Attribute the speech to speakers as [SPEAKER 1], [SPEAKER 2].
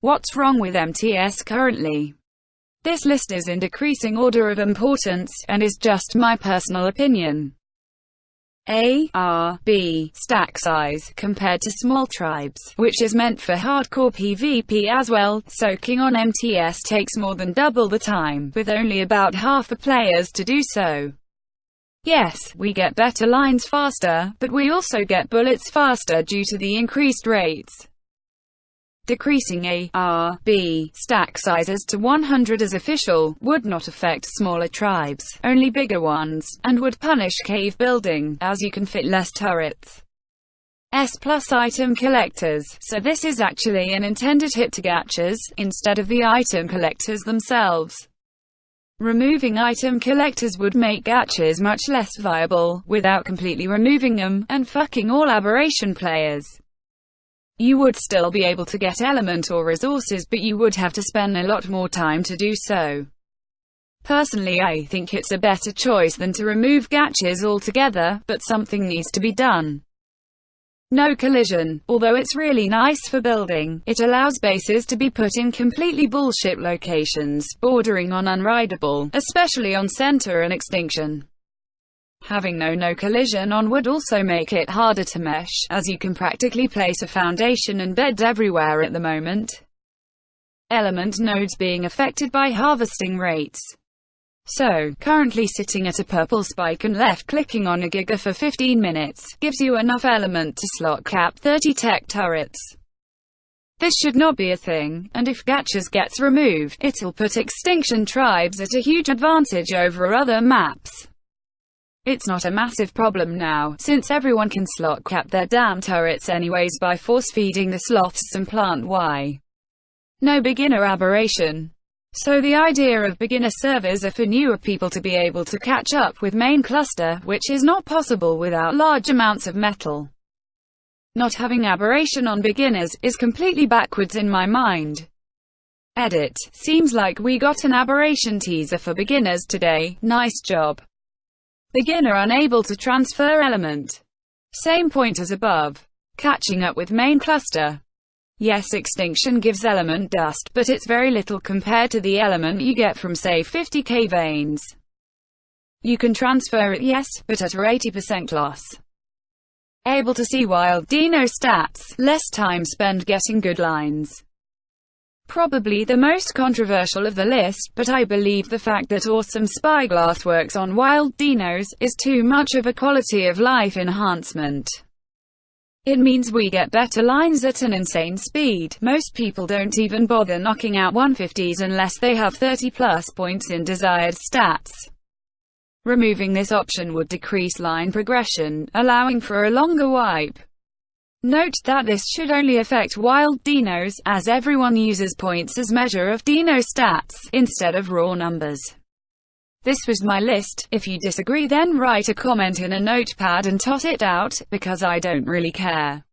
[SPEAKER 1] What's wrong with MTS currently? This list is in decreasing order of importance, and is just my personal opinion. ARB Stack Size, compared to small tribes, which is meant for hardcore PvP as well, soaking on MTS takes more than double the time, with only about half the players to do so. Yes, we get better lines faster, but we also get bullets faster due to the increased rates. Decreasing ARB stack sizes to 100 as official, would not affect smaller tribes, only bigger ones, and would punish cave building, as you can fit less turrets. S+ item collectors, so this is actually an intended hit to gachas, instead of the item collectors themselves. Removing item collectors would make gachas much less viable, without completely removing them, and fucking all aberration players. You would still be able to get element or resources, but you would have to spend a lot more time to do so. Personally, I think it's a better choice than to remove gachas altogether, but something needs to be done. No collision. Although it's really nice for building, it allows bases to be put in completely bullshit locations, bordering on unrideable, especially on center and extinction. Having no collision on would also make it harder to mesh, as you can practically place a foundation and beds everywhere at the moment. Element nodes being affected by harvesting rates. So, currently sitting at a purple spike and left-clicking on a giga for 15 minutes, gives you enough element to slot cap 30 tech turrets. This should not be a thing, and if gachas gets removed, it'll put extinction tribes at a huge advantage over other maps. It's not a massive problem now, since everyone can slot cap their damn turrets anyways by force-feeding the sloths some plant Y. No beginner aberration. So the idea of beginner servers are for newer people to be able to catch up with main cluster, which is not possible without large amounts of metal. Not having aberration on beginners is completely backwards in my mind. Edit. Seems like we got an aberration teaser for beginners today, nice job. Beginner unable to transfer element. Same point as above. Catching up with main cluster. Yes, extinction gives element dust, but it's very little compared to the element you get from say 50k veins. You can transfer it, yes, but at a 80% loss. Able to see wild dino stats, less time spent getting good lines. Probably the most controversial of the list, but I believe the fact that awesome spyglass works on wild dinos is too much of a quality of life enhancement. It means we get better lines at an insane speed. Most people don't even bother knocking out 150s unless they have 30+ points in desired stats. Removing this option would decrease line progression, allowing for a longer wipe. Note that this should only affect wild dinos, as everyone uses points as measure of dino stats, instead of raw numbers. This was my list. If you disagree, then write a comment in a notepad and toss it out, because I don't really care.